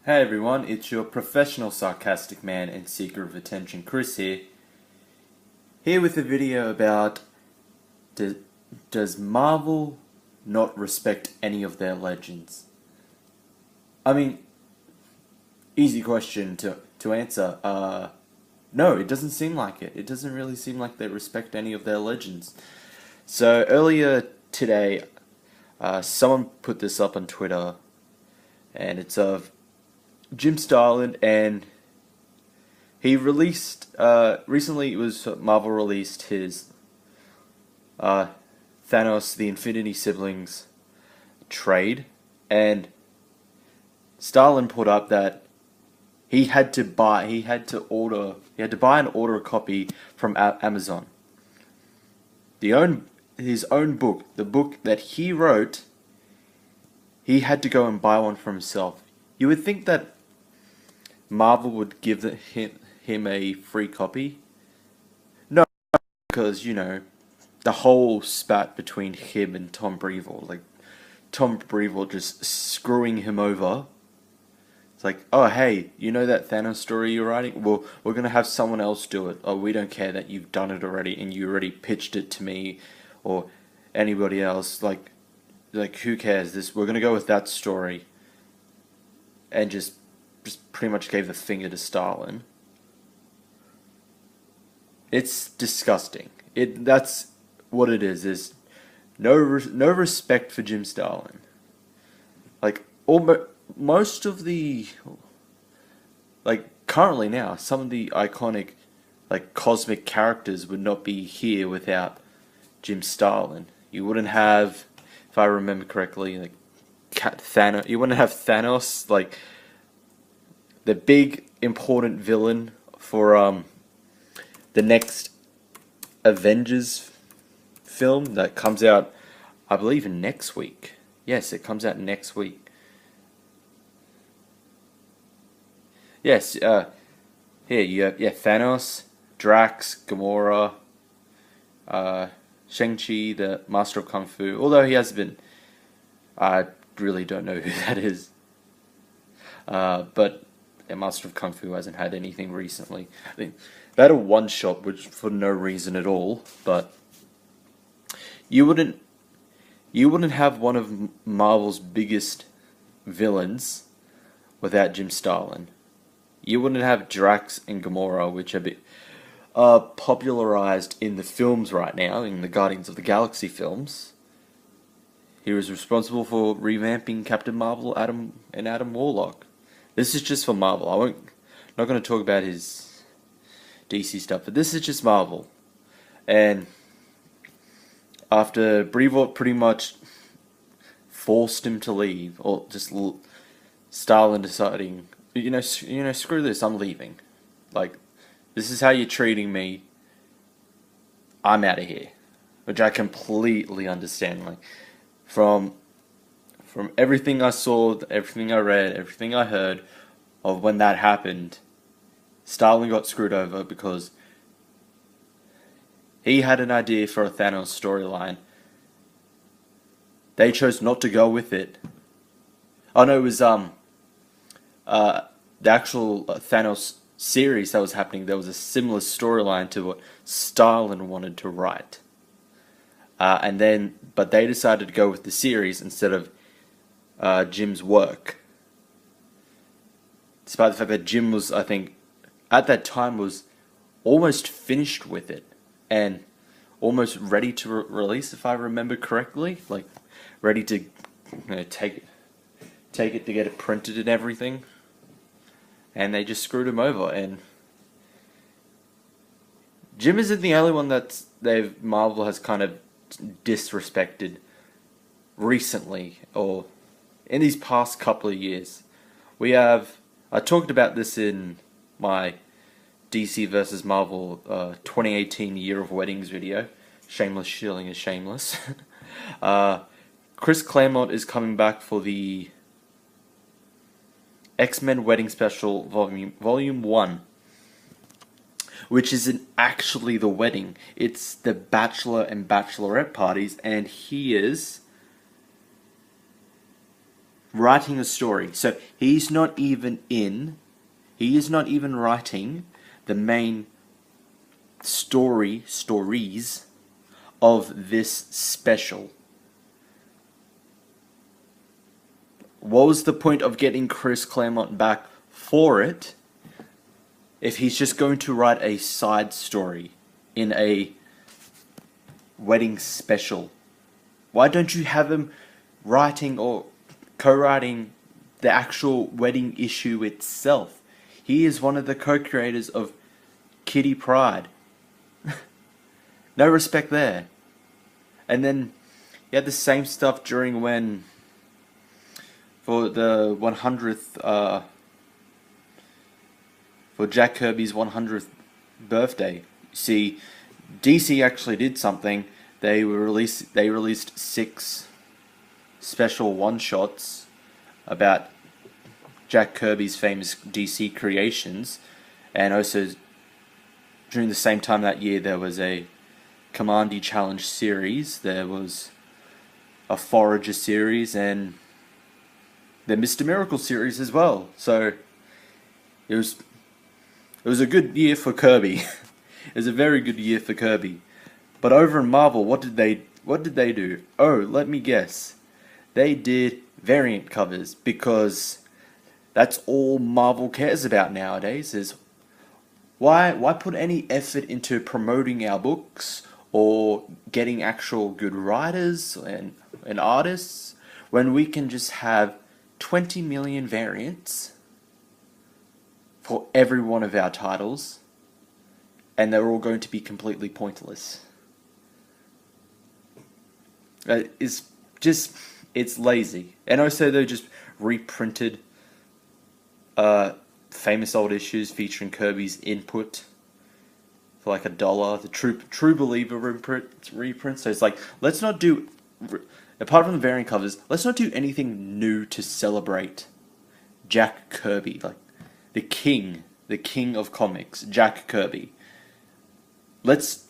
Hey everyone, it's your professional sarcastic man and seeker of attention, Chris here with a video about does Marvel not respect any of their legends? I mean, easy question to answer. No, it doesn't seem like it. It doesn't really seem like they respect any of their legends. So earlier today, someone put this up on Twitter, and it's of Jim Starlin, and he released recently. It was Marvel released his Thanos: The Infinity Siblings trade, and Starlin put up that he had to buy and order a copy from Amazon. His own book, the book that he wrote, he had to go and buy one for himself. You would think that Marvel would give him a free copy. No, because, the whole spat between him and Tom Brevoort, like Tom Brevoort just screwing him over. It's like, oh hey, you know that Thanos story you're writing? Well, we're gonna have someone else do it. Oh, we don't care that you've done it already and you already pitched it to me or anybody else. Like who cares? We're gonna go with that story. And just pretty much gave the finger to Starlin. It's disgusting. That's what it is. There's no respect for Jim Starlin. Like most of the currently now, some of the iconic cosmic characters would not be here without Jim Starlin. You wouldn't have, if I remember correctly, Thanos. You wouldn't have Thanos, the big important villain for the next Avengers film that comes out, I believe, next week. Yes, it comes out next week. Yes, here you have Thanos, Drax, Gamora, Shang-Chi, the Master of Kung Fu. Although he has been, I really don't know who that is. But Master of Kung Fu hasn't had anything recently. I mean, they had a one-shot, which for no reason at all. But you wouldn't have one of Marvel's biggest villains without Jim Starlin. You wouldn't have Drax and Gamora, which are popularized in the films right now, in the Guardians of the Galaxy films. He was responsible for revamping Captain Marvel, Adam Warlock. This is just for Marvel. Not going to talk about his DC stuff, but this is just Marvel. And after Brevoort pretty much forced him to leave, or just Starlin deciding, screw this, I'm leaving. This is how you're treating me. I'm out of here, which I completely understand. From everything I saw, everything I read, everything I heard of when that happened, Starlin got screwed over because he had an idea for a Thanos storyline. They chose not to go with it. Oh no, it was the actual Thanos series that was happening. There was a similar storyline to what Starlin wanted to write. But they decided to go with the series instead of Jim's work. Despite the fact that Jim was, I think, at that time was almost finished with it and almost ready to release, if I remember correctly, ready to take it to get it printed and everything, and they just screwed him over. And Jim isn't the only one that Marvel has kind of disrespected recently, or in these past couple of years. I talked about this in my DC versus Marvel 2018 Year of Weddings video. Shameless shilling is shameless. Chris Claremont is coming back for the X-Men Wedding Special Volume 1, which isn't actually the wedding. It's the bachelor and bachelorette parties, and he is writing a story. So he is not even writing the main stories of this special. What was the point of getting Chris Claremont back for it if he's just going to write a side story in a wedding special? Why don't you have him writing or co-writing the actual wedding issue itself? He is one of the co-creators of Kitty Pryde. No respect there. And then you had the same stuff during when, for the 100th, for Jack Kirby's 100th birthday. See, DC actually did something. They released 6 special one-shots about Jack Kirby's famous DC creations, and also during the same time that year there was a Commandy Challenge series, there was a Forager series, and the Mr. Miracle series as well. So it was a good year for Kirby. It was a very good year for Kirby. But over in Marvel, what did they do? Oh, let me guess. They did variant covers, because that's all Marvel cares about nowadays, is why put any effort into promoting our books or getting actual good writers and artists when we can just have 20 million variants for every one of our titles, and they're all going to be completely pointless. It's lazy. And also they just reprinted famous old issues featuring Kirby's input for like $1. The True Believer reprint. So it's like, let's not do, apart from the variant covers, let's not do anything new to celebrate Jack Kirby, like the king of comics, Jack Kirby. Let's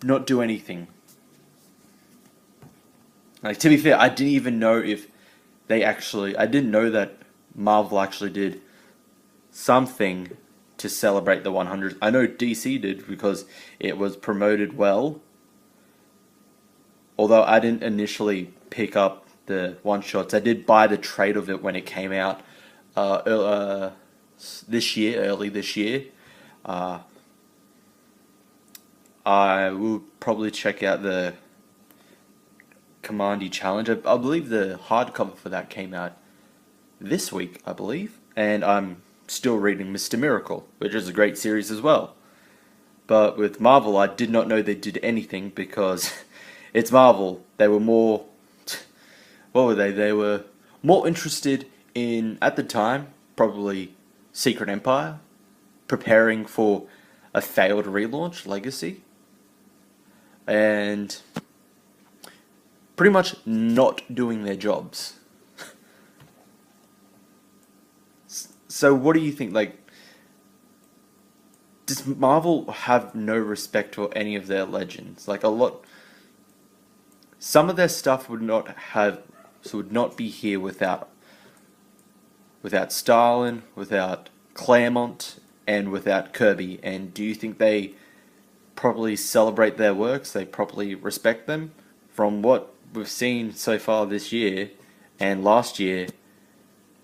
not do anything. Like, to be fair, I didn't even know if I didn't know that Marvel actually did something to celebrate the 100th. I know DC did because it was promoted well. Although I didn't initially pick up the one-shots. I did buy the trade of it when it came out early this year. I will probably check out the Commandy Challenge. I believe the hardcover for that came out this week, I believe. And I'm still reading Mr. Miracle, which is a great series as well. But with Marvel, I did not know they did anything because it's Marvel. They were more... What were they? They were more interested in, at the time, probably Secret Empire, preparing for a failed relaunch, Legacy, and pretty much not doing their jobs. So what do you think? Like, does Marvel have no respect for any of their legends? Like, some of their stuff would not be here without Starlin, without Claremont, and without Kirby. And do you think they properly celebrate their works? They properly respect them? From what we've seen so far this year and last year,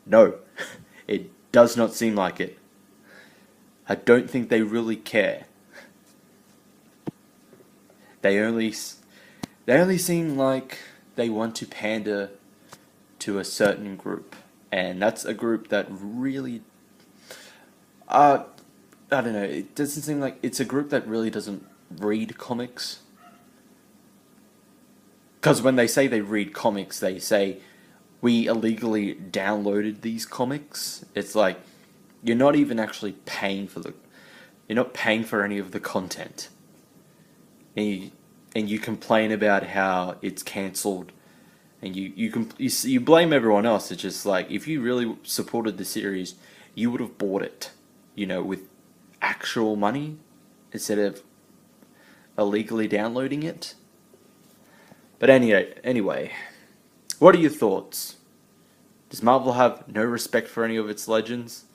no. It does not seem like it. I don't think they really care. They only seem like they want to pander to a certain group, and that's a group that really, I don't know, it doesn't seem like it's a group that really doesn't read comics. Because when they say they read comics, they say, we illegally downloaded these comics. It's like, you're not even actually paying for you're not paying for any of the content. And you complain about how it's cancelled, and you blame everyone else. It's just like, if you really supported the series, you would have bought it, with actual money instead of illegally downloading it. But anyway, what are your thoughts? Does Marvel have no respect for any of its legends?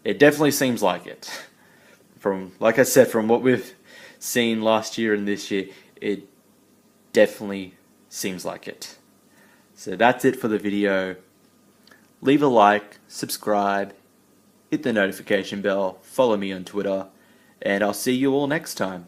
It definitely seems like it. Like I said, from what we've seen last year and this year, it definitely seems like it. So that's it for the video. Leave a like, subscribe, hit the notification bell, follow me on Twitter, and I'll see you all next time.